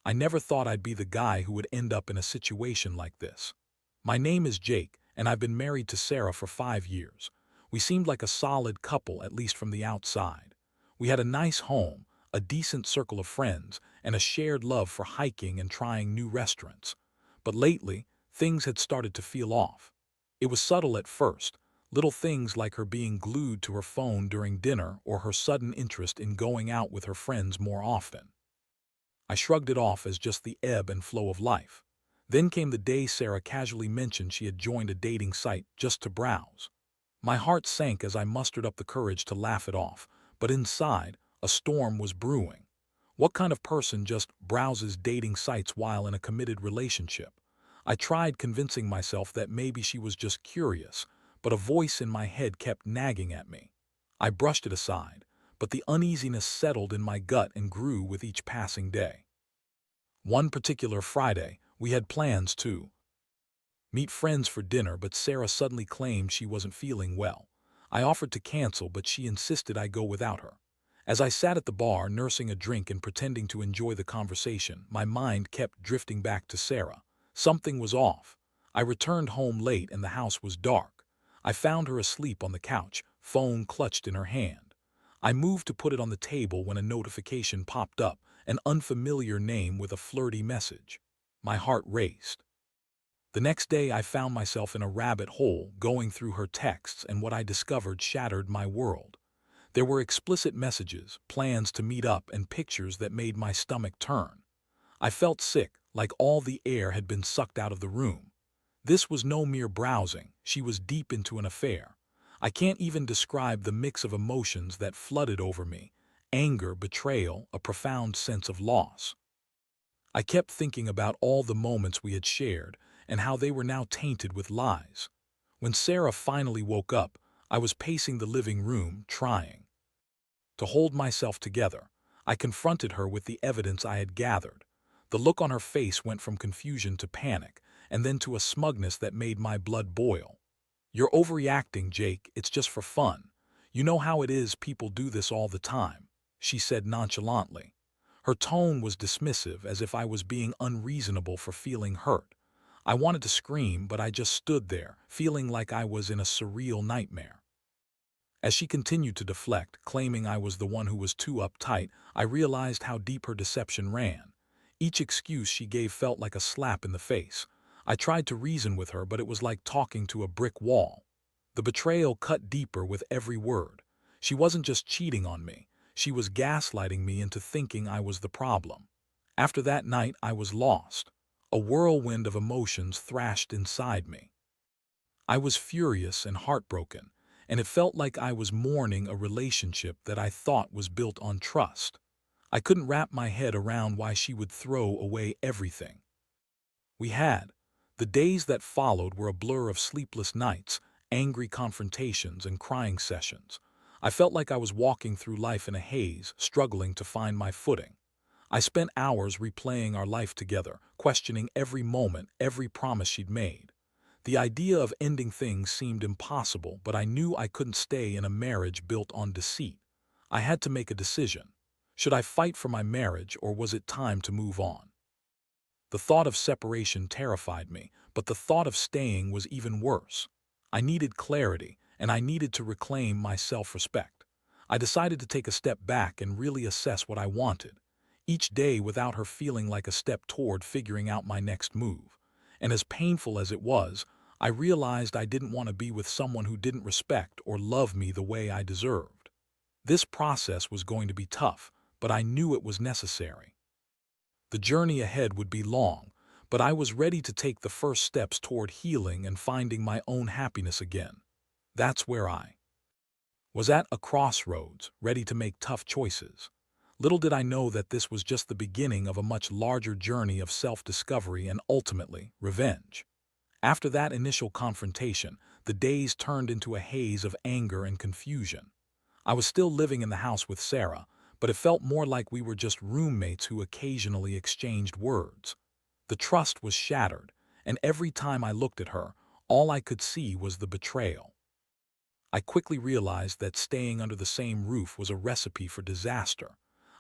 I never thought I'd be the guy who would end up in a situation like this. My name is Jake, and I've been married to Sarah for 5 years. We seemed like a solid couple, at least from the outside. We had a nice home, a decent circle of friends, and a shared love for hiking and trying new restaurants. But lately, things had started to feel off. It was subtle at first, little things like her being glued to her phone during dinner or her sudden interest in going out with her friends more often. I shrugged it off as just the ebb and flow of life. Then came the day Sarah casually mentioned she had joined a dating site just to browse. My heart sank as I mustered up the courage to laugh it off, but inside, a storm was brewing. What kind of person just browses dating sites while in a committed relationship? I tried convincing myself that maybe she was just curious, but a voice in my head kept nagging at me. I brushed it aside, but the uneasiness settled in my gut and grew with each passing day. One particular Friday, we had plans to meet friends for dinner, but Sarah suddenly claimed she wasn't feeling well. I offered to cancel, but she insisted I go without her. As I sat at the bar, nursing a drink and pretending to enjoy the conversation, my mind kept drifting back to Sarah. Something was off. I returned home late and the house was dark. I found her asleep on the couch, phone clutched in her hand. I moved to put it on the table when a notification popped up, an unfamiliar name with a flirty message. My heart raced. The next day I found myself in a rabbit hole going through her texts, and what I discovered shattered my world. There were explicit messages, plans to meet up, and pictures that made my stomach turn. I felt sick, like all the air had been sucked out of the room. This was no mere browsing, she was deep into an affair. I can't even describe the mix of emotions that flooded over me: anger, betrayal, a profound sense of loss. I kept thinking about all the moments we had shared and how they were now tainted with lies. When Sarah finally woke up, I was pacing the living room, trying to hold myself together. I confronted her with the evidence I had gathered. The look on her face went from confusion to panic, and then to a smugness that made my blood boil. "You're overreacting, Jake. It's just for fun. You know how it is, people do this all the time," she said nonchalantly. Her tone was dismissive, as if I was being unreasonable for feeling hurt. I wanted to scream, but I just stood there, feeling like I was in a surreal nightmare. As she continued to deflect, claiming I was the one who was too uptight, I realized how deep her deception ran. Each excuse she gave felt like a slap in the face. I tried to reason with her, but it was like talking to a brick wall. The betrayal cut deeper with every word. She wasn't just cheating on me. She was gaslighting me into thinking I was the problem. After that night, I was lost. A whirlwind of emotions thrashed inside me. I was furious and heartbroken, and it felt like I was mourning a relationship that I thought was built on trust. I couldn't wrap my head around why she would throw away everything we had. The days that followed were a blur of sleepless nights, angry confrontations, and crying sessions. I felt like I was walking through life in a haze, struggling to find my footing. I spent hours replaying our life together, questioning every moment, every promise she'd made. The idea of ending things seemed impossible, but I knew I couldn't stay in a marriage built on deceit. I had to make a decision. Should I fight for my marriage, or was it time to move on? The thought of separation terrified me, but the thought of staying was even worse. I needed clarity, and I needed to reclaim my self-respect. I decided to take a step back and really assess what I wanted. Each day without her feeling like a step toward figuring out my next move. And as painful as it was, I realized I didn't want to be with someone who didn't respect or love me the way I deserved. This process was going to be tough, but I knew it was necessary. The journey ahead would be long, but I was ready to take the first steps toward healing and finding my own happiness again. That's where I was at a crossroads, ready to make tough choices. Little did I know that this was just the beginning of a much larger journey of self-discovery and ultimately, revenge. After that initial confrontation, the days turned into a haze of anger and confusion. I was still living in the house with Sarah, but it felt more like we were just roommates who occasionally exchanged words. The trust was shattered, and every time I looked at her, all I could see was the betrayal. I quickly realized that staying under the same roof was a recipe for disaster.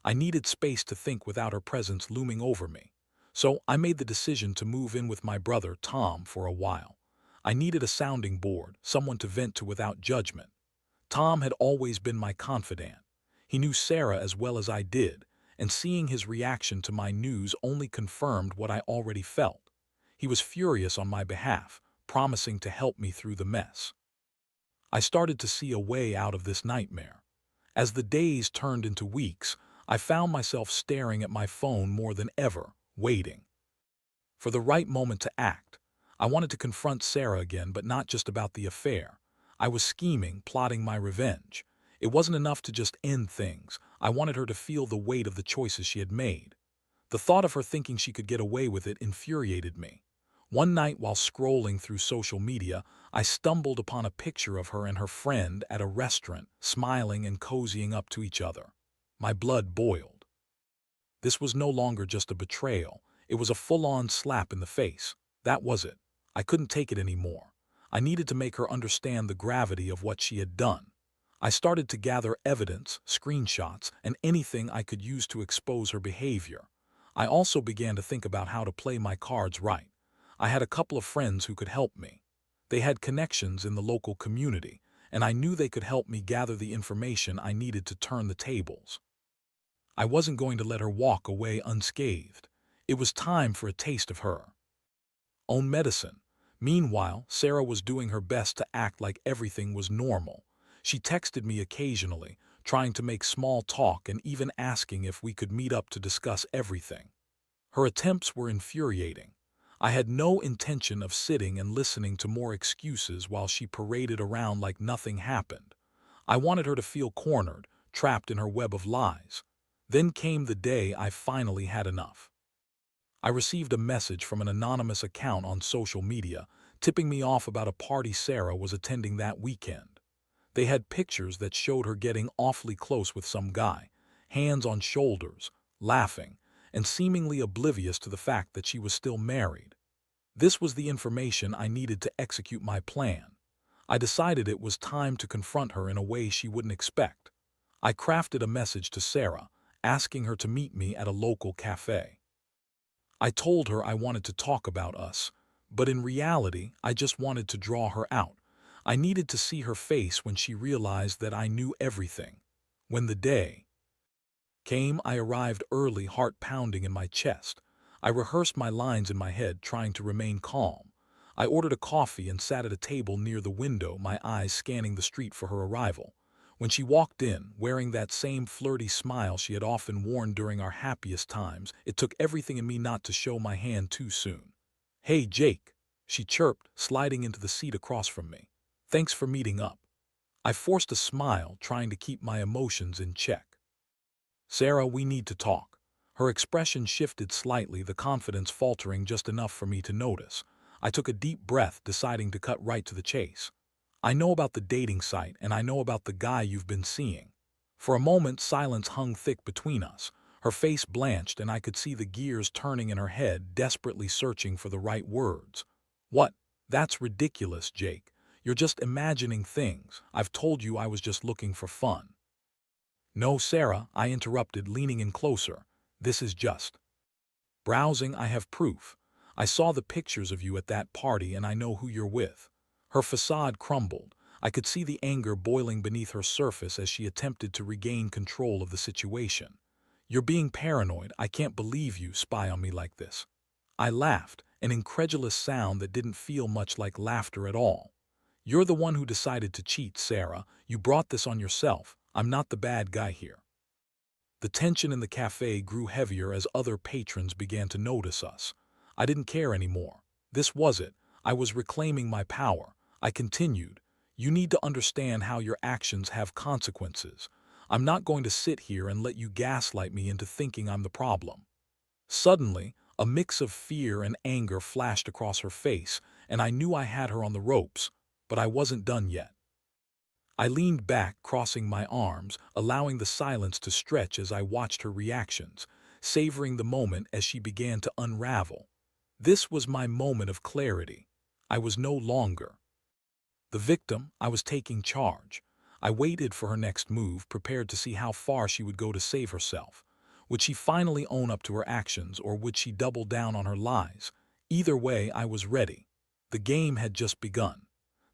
I needed space to think without her presence looming over me. So I made the decision to move in with my brother, Tom, for a while. I needed a sounding board, someone to vent to without judgment. Tom had always been my confidant. He knew Sarah as well as I did, and seeing his reaction to my news only confirmed what I already felt. He was furious on my behalf, promising to help me through the mess. I started to see a way out of this nightmare. As the days turned into weeks, I found myself staring at my phone more than ever, waiting for the right moment to act. I wanted to confront Sarah again, but not just about the affair. I was scheming, plotting my revenge. It wasn't enough to just end things. I wanted her to feel the weight of the choices she had made. The thought of her thinking she could get away with it infuriated me. One night while scrolling through social media, I stumbled upon a picture of her and her friend at a restaurant, smiling and cozying up to each other. My blood boiled. This was no longer just a betrayal. It was a full-on slap in the face. That was it. I couldn't take it anymore. I needed to make her understand the gravity of what she had done. I started to gather evidence, screenshots, and anything I could use to expose her behavior. I also began to think about how to play my cards right. I had a couple of friends who could help me. They had connections in the local community, and I knew they could help me gather the information I needed to turn the tables. I wasn't going to let her walk away unscathed. It was time for a taste of her own medicine. Meanwhile, Sarah was doing her best to act like everything was normal. She texted me occasionally, trying to make small talk and even asking if we could meet up to discuss everything. Her attempts were infuriating. I had no intention of sitting and listening to more excuses while she paraded around like nothing happened. I wanted her to feel cornered, trapped in her web of lies. Then came the day I finally had enough. I received a message from an anonymous account on social media, tipping me off about a party Sarah was attending that weekend. They had pictures that showed her getting awfully close with some guy, hands on shoulders, laughing, and seemingly oblivious to the fact that she was still married. This was the information I needed to execute my plan. I decided it was time to confront her in a way she wouldn't expect. I crafted a message to Sarah, asking her to meet me at a local cafe. I told her I wanted to talk about us, but in reality, I just wanted to draw her out. I needed to see her face when she realized that I knew everything. When the day came, I arrived early, heart pounding in my chest. I rehearsed my lines in my head, trying to remain calm. I ordered a coffee and sat at a table near the window, my eyes scanning the street for her arrival. When she walked in, wearing that same flirty smile she had often worn during our happiest times, it took everything in me not to show my hand too soon. "Hey, Jake," she chirped, sliding into the seat across from me. "Thanks for meeting up." I forced a smile, trying to keep my emotions in check. "Sarah, we need to talk." Her expression shifted slightly, the confidence faltering just enough for me to notice. I took a deep breath, deciding to cut right to the chase. "I know about the dating site, and I know about the guy you've been seeing." For a moment, silence hung thick between us. Her face blanched, and I could see the gears turning in her head, desperately searching for the right words. "What? That's ridiculous, Jake. You're just imagining things. I've told you I was just looking for fun." "No, Sarah," I interrupted, leaning in closer. "This is just browsing. I have proof. I saw the pictures of you at that party, and I know who you're with." Her facade crumbled. I could see the anger boiling beneath her surface as she attempted to regain control of the situation. "You're being paranoid. I can't believe you spy on me like this." I laughed, an incredulous sound that didn't feel much like laughter at all. "You're the one who decided to cheat, Sarah. You brought this on yourself. I'm not the bad guy here." The tension in the cafe grew heavier as other patrons began to notice us. I didn't care anymore. This was it. I was reclaiming my power. I continued, "You need to understand how your actions have consequences. I'm not going to sit here and let you gaslight me into thinking I'm the problem." Suddenly, a mix of fear and anger flashed across her face, and I knew I had her on the ropes, but I wasn't done yet. I leaned back, crossing my arms, allowing the silence to stretch as I watched her reactions, savoring the moment as she began to unravel. This was my moment of clarity. I was no longer the victim. I was taking charge. I waited for her next move, prepared to see how far she would go to save herself. Would she finally own up to her actions, or would she double down on her lies? Either way, I was ready. The game had just begun.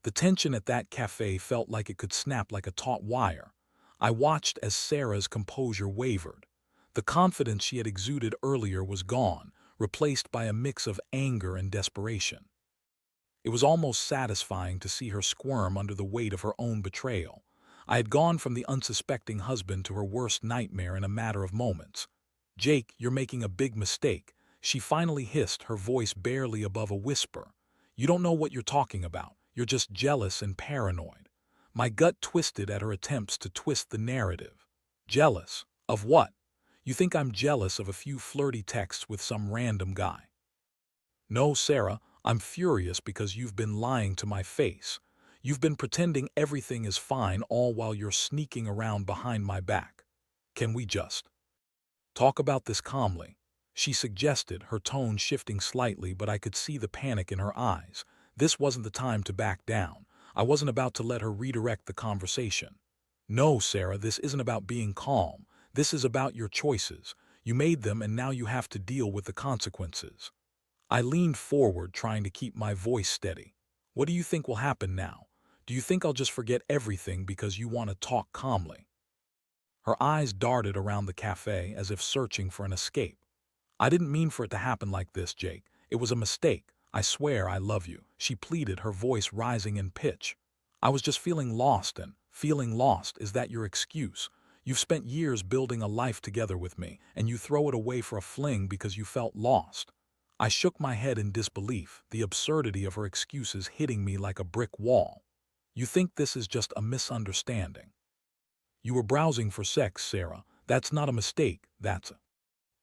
The tension at that cafe felt like it could snap like a taut wire. I watched as Sarah's composure wavered. The confidence she had exuded earlier was gone, replaced by a mix of anger and desperation. It was almost satisfying to see her squirm under the weight of her own betrayal. I had gone from the unsuspecting husband to her worst nightmare in a matter of moments. "Jake, you're making a big mistake," she finally hissed, her voice barely above a whisper. "You don't know what you're talking about. You're just jealous and paranoid." My gut twisted at her attempts to twist the narrative. Jealous? Of what? You think I'm jealous of a few flirty texts with some random guy? No, Sarah, I'm furious because you've been lying to my face. You've been pretending everything is fine all while you're sneaking around behind my back. Can we just talk about this calmly?" she suggested, her tone shifting slightly, but I could see the panic in her eyes. This wasn't the time to back down. I wasn't about to let her redirect the conversation. "No, Sarah, this isn't about being calm. This is about your choices. You made them, and now you have to deal with the consequences." I leaned forward, trying to keep my voice steady. "What do you think will happen now? Do you think I'll just forget everything because you want to talk calmly?" Her eyes darted around the cafe as if searching for an escape. "I didn't mean for it to happen like this, Jake. It was a mistake. I swear I love you," she pleaded, her voice rising in pitch. "I was just feeling lost, and feeling lost, is that your excuse? You've spent years building a life together with me, and you throw it away for a fling because you felt lost." I shook my head in disbelief, the absurdity of her excuses hitting me like a brick wall. "You think this is just a misunderstanding? You were browsing for sex, Sarah. That's not a mistake, that's a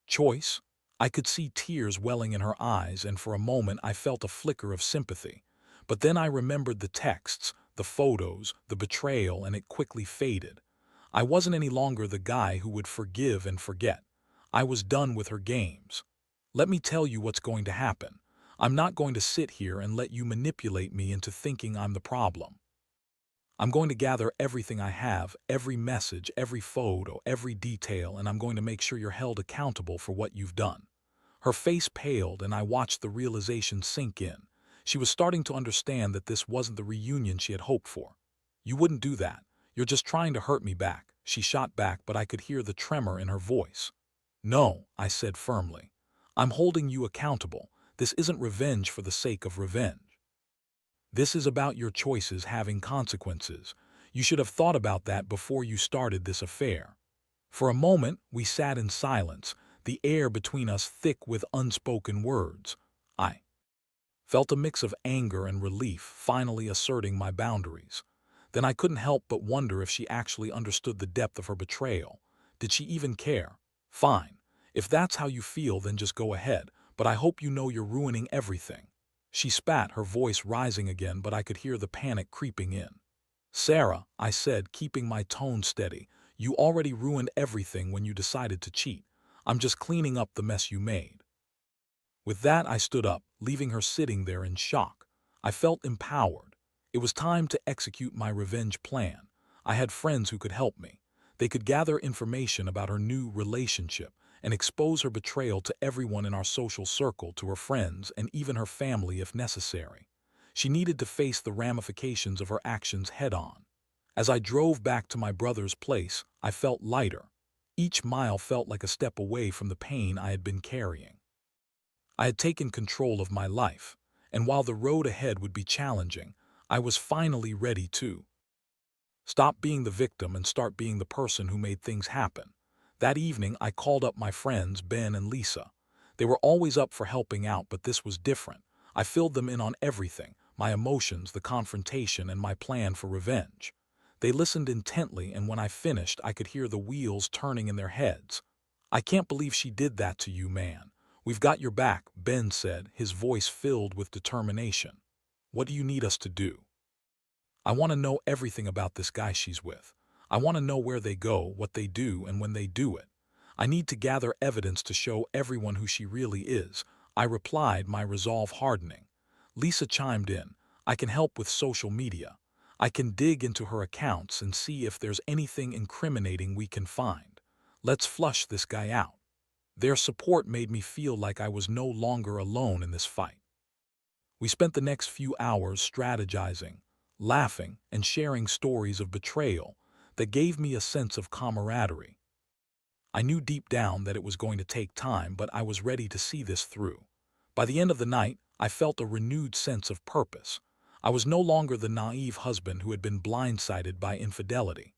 choice." I could see tears welling in her eyes, and for a moment I felt a flicker of sympathy. But then I remembered the texts, the photos, the betrayal, and it quickly faded. I wasn't any longer the guy who would forgive and forget. I was done with her games. "Let me tell you what's going to happen. I'm not going to sit here and let you manipulate me into thinking I'm the problem. I'm going to gather everything I have, every message, every photo, every detail, and I'm going to make sure you're held accountable for what you've done." Her face paled, and I watched the realization sink in. She was starting to understand that this wasn't the reunion she had hoped for. "You wouldn't do that. You're just trying to hurt me back," she shot back, but I could hear the tremor in her voice. "No," I said firmly. "I'm holding you accountable. This isn't revenge for the sake of revenge. This is about your choices having consequences. You should have thought about that before you started this affair." For a moment, we sat in silence, the air between us thick with unspoken words. I felt a mix of anger and relief, finally asserting my boundaries. Then I couldn't help but wonder if she actually understood the depth of her betrayal. Did she even care? "Fine. If that's how you feel, then just go ahead, but I hope you know you're ruining everything." She spat, her voice rising again, but I could hear the panic creeping in. "Sarah," I said, keeping my tone steady, "you already ruined everything when you decided to cheat. I'm just cleaning up the mess you made." With that, I stood up, leaving her sitting there in shock. I felt empowered. It was time to execute my revenge plan. I had friends who could help me. They could gather information about her new relationship and expose her betrayal to everyone in our social circle, to her friends, and even her family if necessary. She needed to face the ramifications of her actions head-on. As I drove back to my brother's place, I felt lighter. Each mile felt like a step away from the pain I had been carrying. I had taken control of my life, and while the road ahead would be challenging, I was finally ready to stop being the victim and start being the person who made things happen. That evening, I called up my friends, Ben and Lisa. They were always up for helping out, but this was different. I filled them in on everything, my emotions, the confrontation, and my plan for revenge. They listened intently, and when I finished, I could hear the wheels turning in their heads. "I can't believe she did that to you, man. We've got your back," Ben said, his voice filled with determination. "What do you need us to do?" "I want to know everything about this guy she's with. I want to know where they go, what they do, and when they do it. I need to gather evidence to show everyone who she really is," I replied, my resolve hardening. Lisa chimed in. "I can help with social media. I can dig into her accounts and see if there's anything incriminating we can find. Let's flush this guy out." Their support made me feel like I was no longer alone in this fight. We spent the next few hours strategizing, laughing, and sharing stories of betrayal that gave me a sense of camaraderie. I knew deep down that it was going to take time, but I was ready to see this through. By the end of the night, I felt a renewed sense of purpose. I was no longer the naive husband who had been blindsided by infidelity.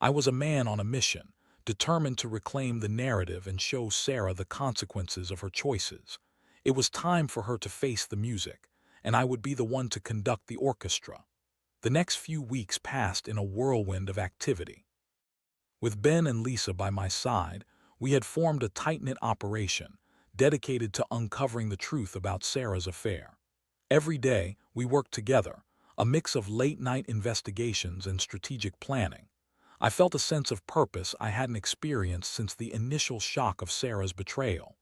I was a man on a mission, determined to reclaim the narrative and show Sarah the consequences of her choices. It was time for her to face the music, and I would be the one to conduct the orchestra. The next few weeks passed in a whirlwind of activity. With Ben and Lisa by my side, we had formed a tight-knit operation, dedicated to uncovering the truth about Sarah's affair. Every day, we worked together, a mix of late-night investigations and strategic planning. I felt a sense of purpose I hadn't experienced since the initial shock of Sarah's betrayal.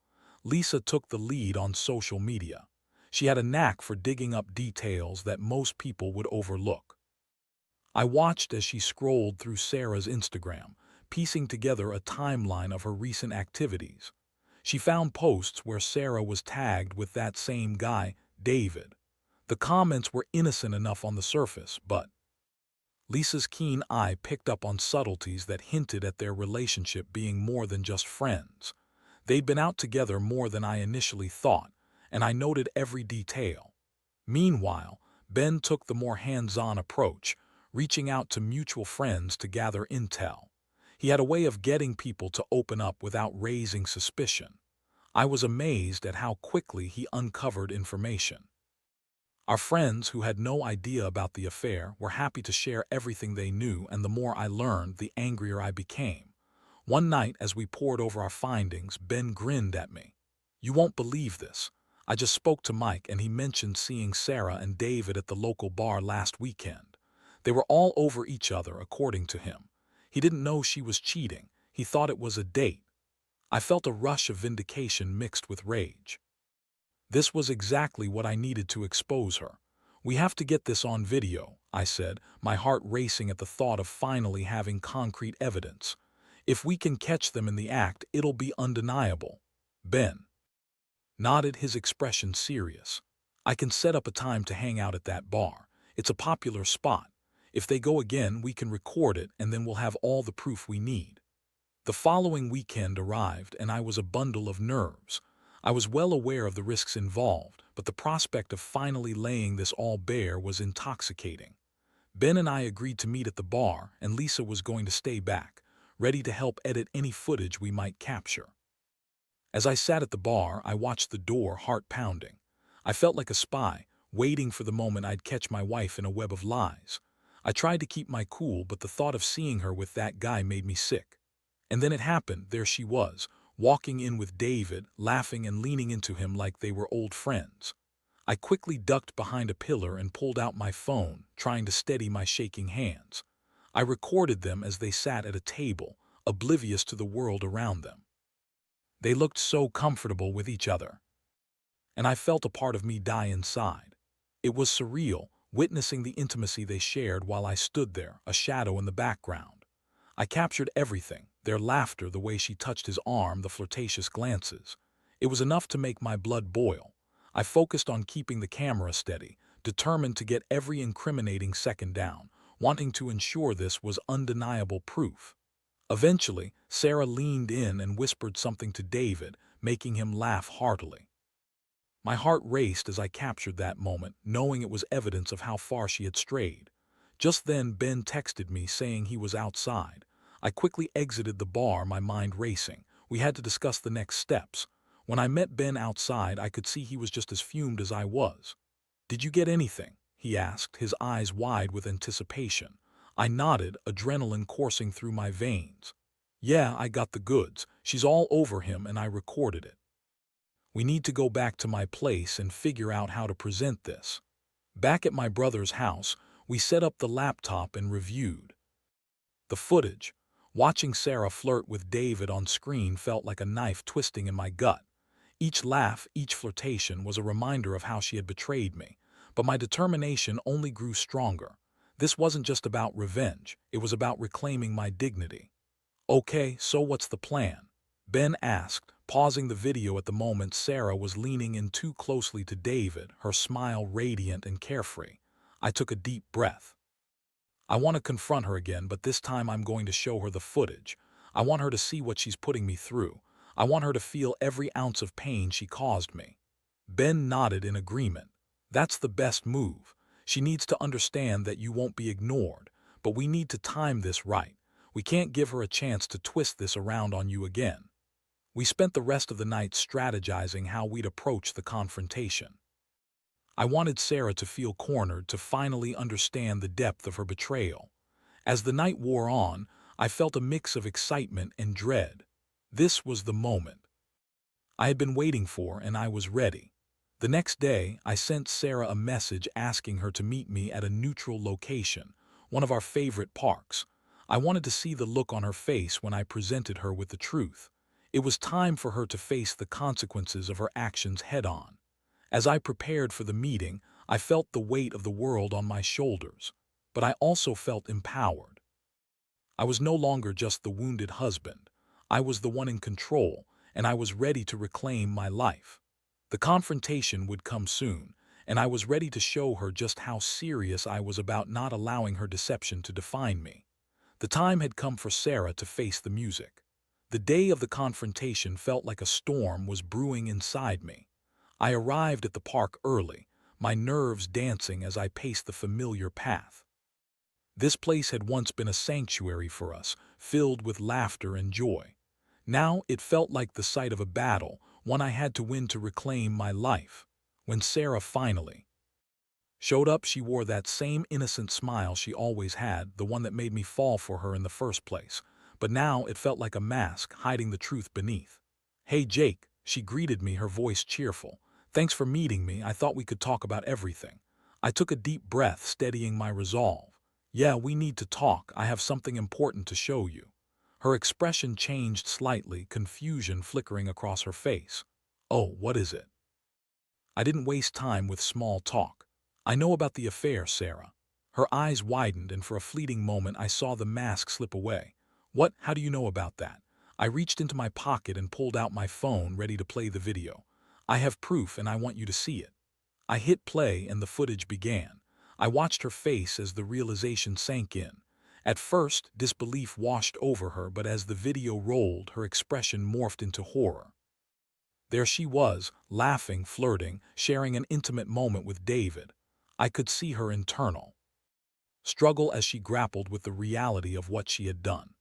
Lisa took the lead on social media. She had a knack for digging up details that most people would overlook. I watched as she scrolled through Sarah's Instagram, piecing together a timeline of her recent activities. She found posts where Sarah was tagged with that same guy, David. The comments were innocent enough on the surface, but Lisa's keen eye picked up on subtleties that hinted at their relationship being more than just friends. They'd been out together more than I initially thought, and I noted every detail. Meanwhile, Ben took the more hands-on approach, reaching out to mutual friends to gather intel. He had a way of getting people to open up without raising suspicion. I was amazed at how quickly he uncovered information. Our friends who had no idea about the affair were happy to share everything they knew, and the more I learned, the angrier I became. One night, as we pored over our findings, Ben grinned at me. "You won't believe this. I just spoke to Mike and he mentioned seeing Sarah and David at the local bar last weekend. They were all over each other, according to him. He didn't know she was cheating. He thought it was a date." I felt a rush of vindication mixed with rage. This was exactly what I needed to expose her. "We have to get this on video," I said, my heart racing at the thought of finally having concrete evidence. "If we can catch them in the act, it'll be undeniable." Ben nodded, his expression serious. "I can set up a time to hang out at that bar. It's a popular spot. If they go again, we can record it, and then we'll have all the proof we need." The following weekend arrived, and I was a bundle of nerves. I was well aware of the risks involved, but the prospect of finally laying this all bare was intoxicating. Ben and I agreed to meet at the bar, and Lisa was going to stay back, ready to help edit any footage we might capture. As I sat at the bar, I watched the door, heart pounding. I felt like a spy, waiting for the moment I'd catch my wife in a web of lies. I tried to keep my cool, but the thought of seeing her with that guy made me sick. And then it happened. There she was, walking in with David, laughing and leaning into him like they were old friends. I quickly ducked behind a pillar and pulled out my phone, trying to steady my shaking hands. I recorded them as they sat at a table, oblivious to the world around them. They looked so comfortable with each other, and I felt a part of me die inside. It was surreal, witnessing the intimacy they shared while I stood there, a shadow in the background. I captured everything, their laughter, the way she touched his arm, the flirtatious glances. It was enough to make my blood boil. I focused on keeping the camera steady, determined to get every incriminating second down, wanting to ensure this was undeniable proof. Eventually, Sarah leaned in and whispered something to David, making him laugh heartily. My heart raced as I captured that moment, knowing it was evidence of how far she had strayed. Just then, Ben texted me saying he was outside. I quickly exited the bar, my mind racing. We had to discuss the next steps. When I met Ben outside, I could see he was just as fumed as I was. "Did you get anything?" he asked, his eyes wide with anticipation. I nodded, adrenaline coursing through my veins. "Yeah, I got the goods. She's all over him and I recorded it. We need to go back to my place and figure out how to present this." Back at my brother's house, we set up the laptop and reviewed the footage. Watching Sarah flirt with David on screen felt like a knife twisting in my gut. Each laugh, each flirtation was a reminder of how she had betrayed me, but my determination only grew stronger. This wasn't just about revenge, it was about reclaiming my dignity. "Okay, so what's the plan?" Ben asked, Pausing the video at the moment, Sarah was leaning in too closely to David, her smile radiant and carefree. I took a deep breath. I want to confront her again, but this time I'm going to show her the footage. I want her to see what she's putting me through. I want her to feel every ounce of pain she caused me. Ben nodded in agreement. That's the best move. She needs to understand that you won't be ignored, but we need to time this right. We can't give her a chance to twist this around on you again. We spent the rest of the night strategizing how we'd approach the confrontation. I wanted Sarah to feel cornered, to finally understand the depth of her betrayal. As the night wore on, I felt a mix of excitement and dread. This was the moment I had been waiting for, and I was ready. The next day, I sent Sarah a message asking her to meet me at a neutral location, one of our favorite parks. I wanted to see the look on her face when I presented her with the truth. It was time for her to face the consequences of her actions head-on. As I prepared for the meeting, I felt the weight of the world on my shoulders, but I also felt empowered. I was no longer just the wounded husband. I was the one in control, and I was ready to reclaim my life. The confrontation would come soon, and I was ready to show her just how serious I was about not allowing her deception to define me. The time had come for Sarah to face the music. The day of the confrontation felt like a storm was brewing inside me. I arrived at the park early, my nerves dancing as I paced the familiar path. This place had once been a sanctuary for us, filled with laughter and joy. Now it felt like the site of a battle, one I had to win to reclaim my life. When Sarah finally showed up, she wore that same innocent smile she always had, the one that made me fall for her in the first place. But now it felt like a mask, hiding the truth beneath. "Hey, Jake," she greeted me, her voice cheerful. "Thanks for meeting me. I thought we could talk about everything." I took a deep breath, steadying my resolve. "Yeah, we need to talk. I have something important to show you." Her expression changed slightly, confusion flickering across her face. "Oh, what is it?" I didn't waste time with small talk. "I know about the affair, Sarah." Her eyes widened, and for a fleeting moment I saw the mask slip away. "What? How do you know about that?" I reached into my pocket and pulled out my phone, ready to play the video. "I have proof, and I want you to see it." I hit play, and the footage began. I watched her face as the realization sank in. At first, disbelief washed over her, but as the video rolled, her expression morphed into horror. There she was, laughing, flirting, sharing an intimate moment with David. I could see her internal struggle as she grappled with the reality of what she had done.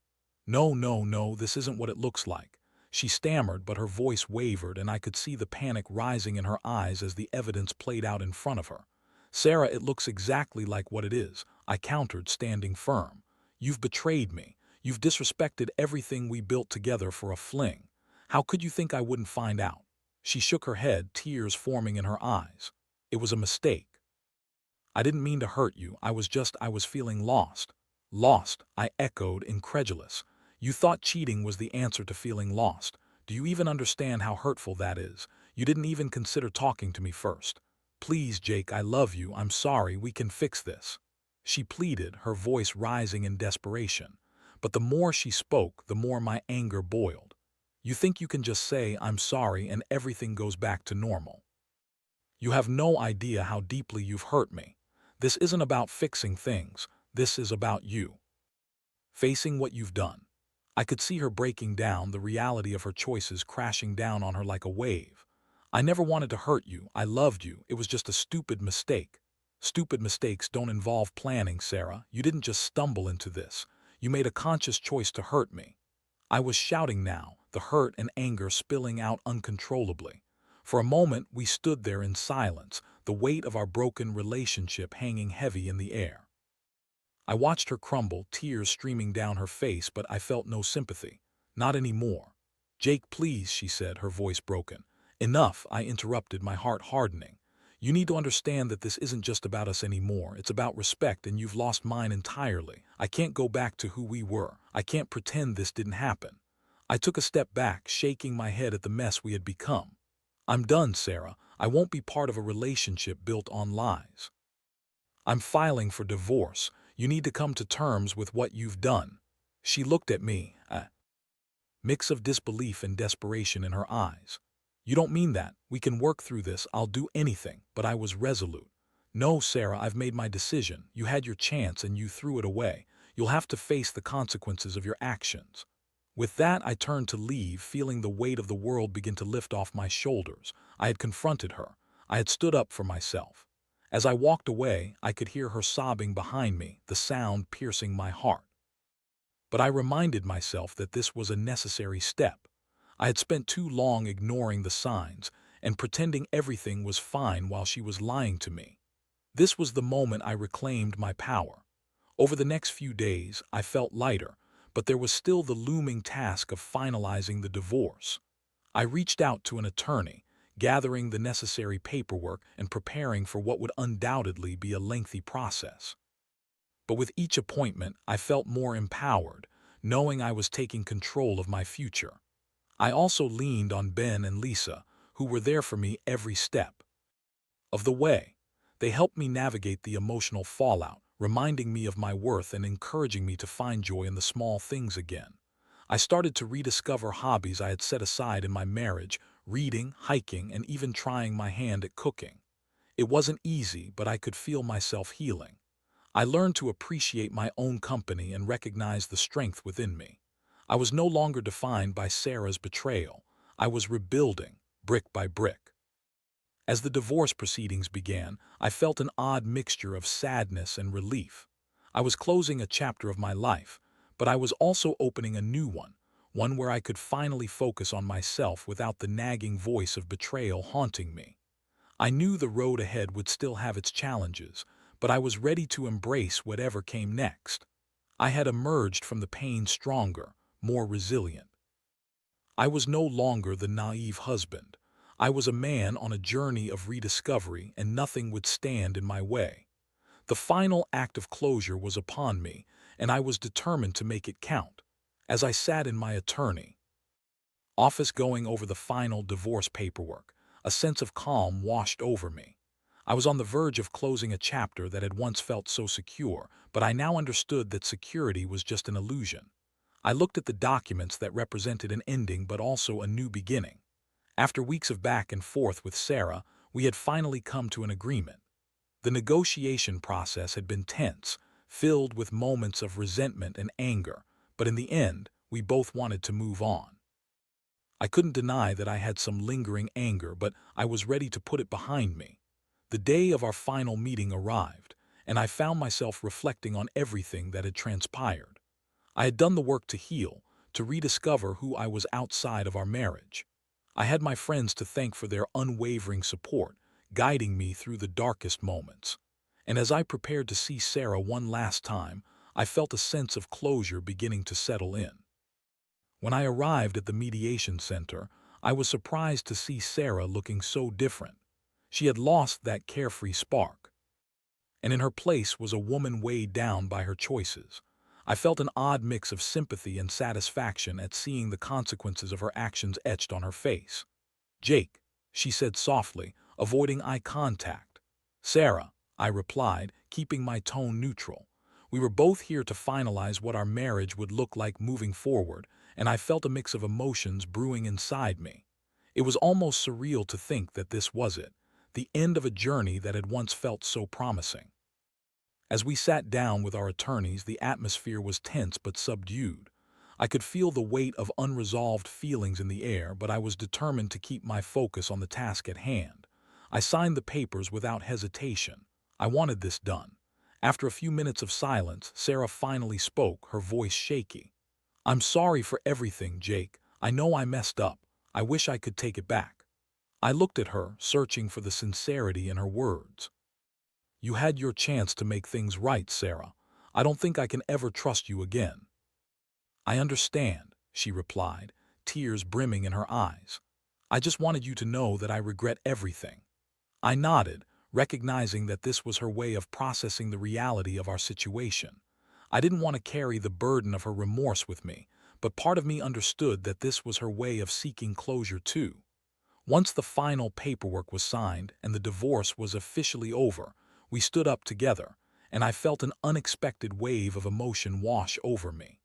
"No, no, no, this isn't what it looks like." She stammered, but her voice wavered, and I could see the panic rising in her eyes as the evidence played out in front of her. "Sarah, it looks exactly like what it is," I countered, standing firm. "You've betrayed me. You've disrespected everything we built together for a fling. How could you think I wouldn't find out?" She shook her head, tears forming in her eyes. "It was a mistake. I didn't mean to hurt you. I was feeling lost." "Lost?" I echoed, incredulous. "You thought cheating was the answer to feeling lost. Do you even understand how hurtful that is? You didn't even consider talking to me first." "Please, Jake, I love you. I'm sorry. We can fix this." She pleaded, her voice rising in desperation. But the more she spoke, the more my anger boiled. "You think you can just say, 'I'm sorry,' and everything goes back to normal? You have no idea how deeply you've hurt me. This isn't about fixing things. This is about you facing what you've done." I could see her breaking down, the reality of her choices crashing down on her like a wave. "I never wanted to hurt you. I loved you. It was just a stupid mistake." "Stupid mistakes don't involve planning, Sarah. You didn't just stumble into this. You made a conscious choice to hurt me." I was shouting now, the hurt and anger spilling out uncontrollably. For a moment, we stood there in silence, the weight of our broken relationship hanging heavy in the air. I watched her crumble, tears streaming down her face, but I felt no sympathy. "Not anymore." "Jake, please," she said, her voice broken. "Enough," I interrupted, my heart hardening. "You need to understand that this isn't just about us anymore. It's about respect, and you've lost mine entirely. I can't go back to who we were. I can't pretend this didn't happen." I took a step back, shaking my head at the mess we had become. "I'm done, Sarah. I won't be part of a relationship built on lies. I'm filing for divorce. You need to come to terms with what you've done." She looked at me. mix of disbelief and desperation in her eyes. "You don't mean that. We can work through this. I'll do anything." But I was resolute. "No, Sarah, I've made my decision. You had your chance and you threw it away. You'll have to face the consequences of your actions." With that, I turned to leave, feeling the weight of the world begin to lift off my shoulders. I had confronted her. I had stood up for myself. As I walked away, I could hear her sobbing behind me, the sound piercing my heart. But I reminded myself that this was a necessary step. I had spent too long ignoring the signs and pretending everything was fine while she was lying to me. This was the moment I reclaimed my power. Over the next few days, I felt lighter, but there was still the looming task of finalizing the divorce. I reached out to an attorney, gathering the necessary paperwork and preparing for what would undoubtedly be a lengthy process. But with each appointment, I felt more empowered, knowing I was taking control of my future. I also leaned on Ben and Lisa, who were there for me every step of the way. They helped me navigate the emotional fallout, reminding me of my worth and encouraging me to find joy in the small things again. I started to rediscover hobbies I had set aside in my marriage, reading, hiking, and even trying my hand at cooking. It wasn't easy, but I could feel myself healing. I learned to appreciate my own company and recognize the strength within me. I was no longer defined by Sarah's betrayal. I was rebuilding, brick by brick. As the divorce proceedings began, I felt an odd mixture of sadness and relief. I was closing a chapter of my life, but I was also opening a new one where I could finally focus on myself without the nagging voice of betrayal haunting me. I knew the road ahead would still have its challenges, but I was ready to embrace whatever came next. I had emerged from the pain stronger, more resilient. I was no longer the naive husband. I was a man on a journey of rediscovery, and nothing would stand in my way. The final act of closure was upon me, and I was determined to make it count. As I sat in my attorney office going over the final divorce paperwork, a sense of calm washed over me. I was on the verge of closing a chapter that had once felt so secure, but I now understood that security was just an illusion. I looked at the documents that represented an ending but also a new beginning. After weeks of back and forth with Sarah, we had finally come to an agreement. The negotiation process had been tense, filled with moments of resentment and anger, but in the end, we both wanted to move on. I couldn't deny that I had some lingering anger, but I was ready to put it behind me. The day of our final meeting arrived, and I found myself reflecting on everything that had transpired. I had done the work to heal, to rediscover who I was outside of our marriage. I had my friends to thank for their unwavering support, guiding me through the darkest moments. And as I prepared to see Sarah one last time, I felt a sense of closure beginning to settle in. When I arrived at the mediation center, I was surprised to see Sarah looking so different. She had lost that carefree spark, and in her place was a woman weighed down by her choices. I felt an odd mix of sympathy and satisfaction at seeing the consequences of her actions etched on her face. "Jake," she said softly, avoiding eye contact. "Sarah," I replied, keeping my tone neutral. We were both here to finalize what our marriage would look like moving forward, and I felt a mix of emotions brewing inside me. It was almost surreal to think that this was it, the end of a journey that had once felt so promising. As we sat down with our attorneys, the atmosphere was tense but subdued. I could feel the weight of unresolved feelings in the air, but I was determined to keep my focus on the task at hand. I signed the papers without hesitation. I wanted this done. After a few minutes of silence, Sarah finally spoke, her voice shaky. "I'm sorry for everything, Jake. I know I messed up. I wish I could take it back." I looked at her, searching for the sincerity in her words. "You had your chance to make things right, Sarah. I don't think I can ever trust you again." "I understand," she replied, tears brimming in her eyes. "I just wanted you to know that I regret everything." I nodded, recognizing that this was her way of processing the reality of our situation. I didn't want to carry the burden of her remorse with me, but part of me understood that this was her way of seeking closure too. Once the final paperwork was signed and the divorce was officially over, we stood up together, and I felt an unexpected wave of emotion wash over me.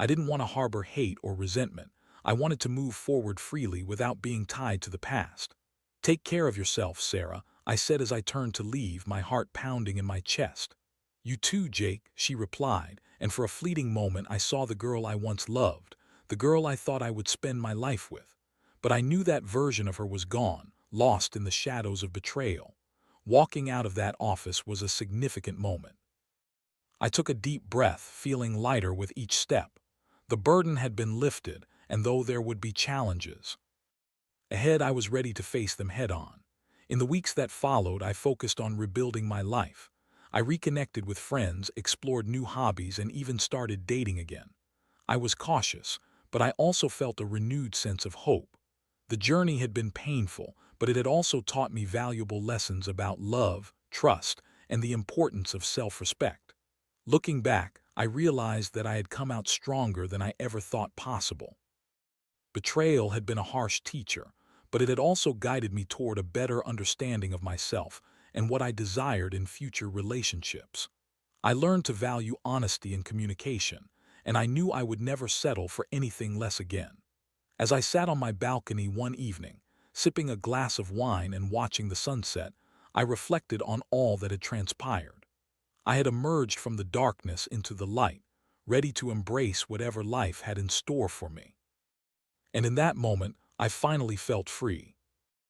I didn't want to harbor hate or resentment. I wanted to move forward freely without being tied to the past. Take care of yourself, Sarah, I said as I turned to leave, my heart pounding in my chest. You too, Jake, she replied, and for a fleeting moment I saw the girl I once loved, the girl I thought I would spend my life with. But I knew that version of her was gone, lost in the shadows of betrayal. Walking out of that office was a significant moment. I took a deep breath, feeling lighter with each step. The burden had been lifted, and though there would be challenges ahead, I was ready to face them head on. In the weeks that followed, I focused on rebuilding my life. I reconnected with friends, explored new hobbies, and even started dating again. I was cautious, but I also felt a renewed sense of hope. The journey had been painful, but it had also taught me valuable lessons about love, trust, and the importance of self-respect. Looking back, I realized that I had come out stronger than I ever thought possible. Betrayal had been a harsh teacher, but it had also guided me toward a better understanding of myself and what I desired in future relationships. I learned to value honesty and communication, and I knew I would never settle for anything less again. As I sat on my balcony one evening, sipping a glass of wine and watching the sunset, I reflected on all that had transpired. I had emerged from the darkness into the light, ready to embrace whatever life had in store for me. And in that moment, I finally felt free.